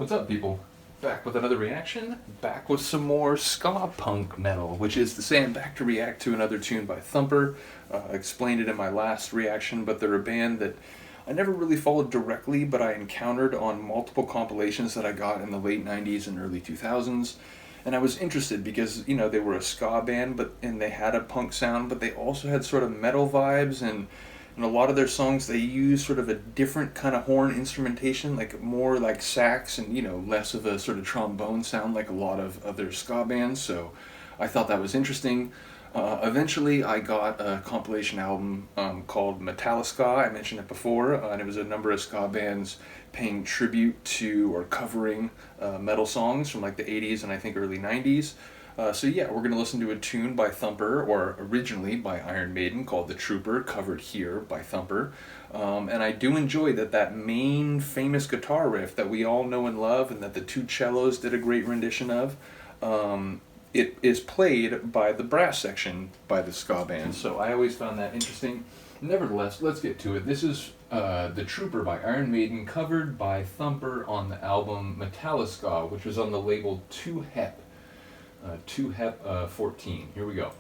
What's up, people? Back with another reaction, back with some more ska punk metal, which is to say I'm back to react to another tune by Thumper. I explained it in my last reaction, but they're a band that I never really followed directly, but I encountered on multiple compilations that I got in the late 90s and early 2000s. And I was interested because, you know, they were a ska band, and they had a punk sound, but they also had sort of metal vibes, and in a lot of their songs they use sort of a different kind of horn instrumentation, like more like sax and, you know, less of a sort of trombone sound like a lot of other ska bands. So I thought that was interesting. Eventually I got a compilation album called Metallica. I mentioned it before, and it was a number of ska bands paying tribute to or covering metal songs from like the 80s and I think early 90s. So yeah, we're going to listen to a tune by Thumper, or originally by Iron Maiden, called The Trooper, covered here by Thumper. And I do enjoy that main famous guitar riff that we all know and love, and that the two cellos did a great rendition of. It is played by the brass section by the ska band, so I always found that interesting. Nevertheless, let's get to it. This is The Trooper by Iron Maiden, covered by Thumper on the album Metallica, which was on the label 2HEP. 2HEP 14. Here we go.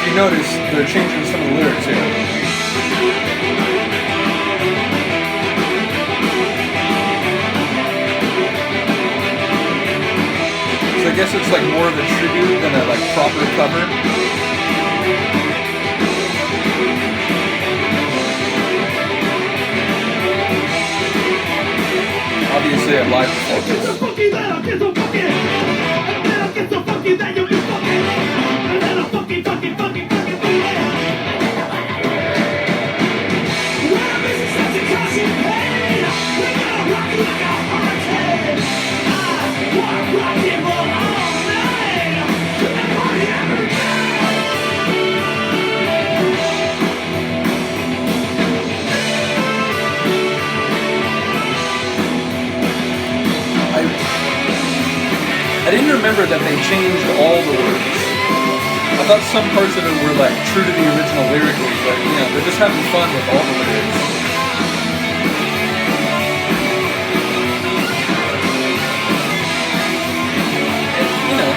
You notice they're changing some of the lyrics here. So I guess it's like more of a tribute than a like proper cover. Obviously a live performance. I didn't remember that they changed all the words. I thought some parts of it were like true to the original lyrically, but you know, they're just having fun with all the lyrics. And, you know,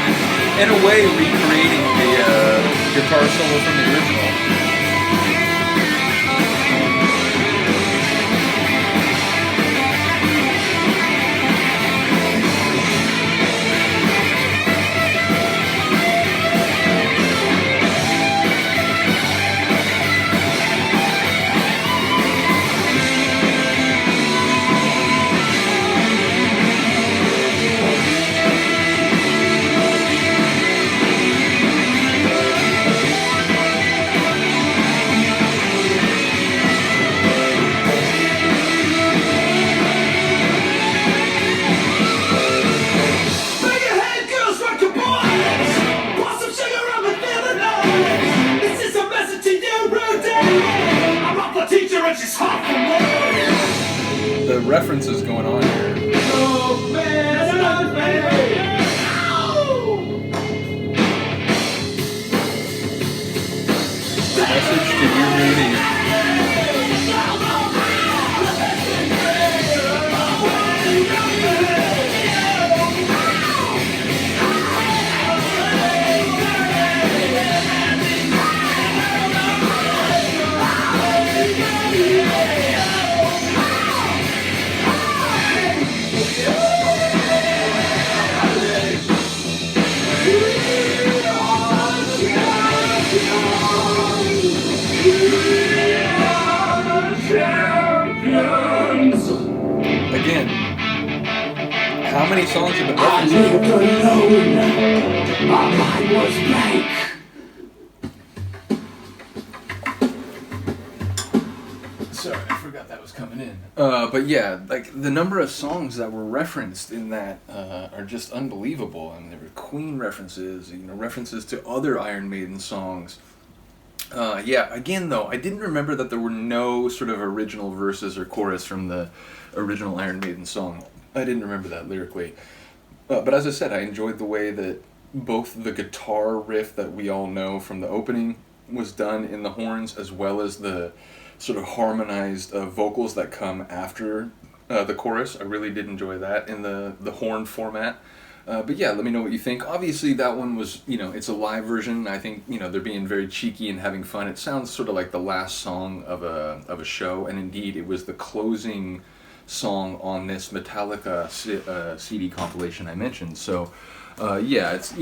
in a way recreating the guitar solo from the original. The references going on here. Message to you, Rudy. many songs have been I referenced. lived alone, my mind was blank. Sorry, I forgot that was coming in. But yeah, like the number of songs that were referenced in that are just unbelievable. I mean, there were Queen references, references to other Iron Maiden songs. Yeah, again though, I didn't remember that there were no sort of original verses or chorus from the original Iron Maiden song. I didn't remember that lyrically. But as I said, I enjoyed the way that both the guitar riff that we all know from the opening was done in the horns, as well as the sort of harmonized vocals that come after the chorus. I really did enjoy that in the horn format. But yeah, let me know what you think. Obviously, that one was, it's a live version. I think, they're being very cheeky and having fun. It sounds sort of like the last song of a show, and indeed, it was the closing song on this Metallica CD compilation I mentioned. So, yeah, it's,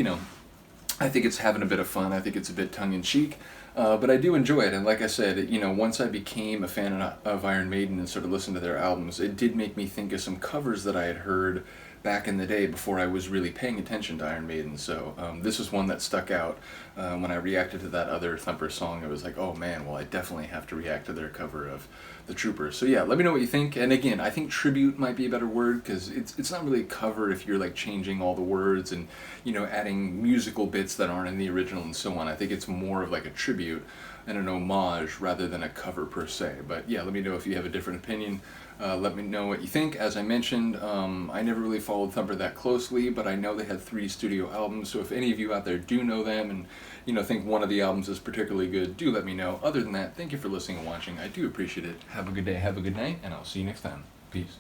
I think it's having a bit of fun. I think it's a bit tongue-in-cheek. But I do enjoy it, and like I said, once I became a fan of Iron Maiden and started listening to their albums, it did make me think of some covers that I had heard back in the day before I was really paying attention to Iron Maiden. So this is one that stuck out. When I reacted to that other Thumper song, it was like, oh man, well I definitely have to react to their cover of The Trooper. So yeah, let me know what you think. And again, I think tribute might be a better word, because it's not really a cover if you're like changing all the words and adding musical bits that aren't in the original and so on. I think it's more of like a tribute and an homage rather than a cover per se. But yeah, let me know if you have a different opinion. Let me know what you think. As I mentioned, I never really followed Thumper that closely, but I know they had 3 studio albums, so if any of you out there do know them and think one of the albums is particularly good, do let me know. Other than that, thank you for listening and watching. I do appreciate it. Have a good day, have a good night, and I'll see you next time. Peace.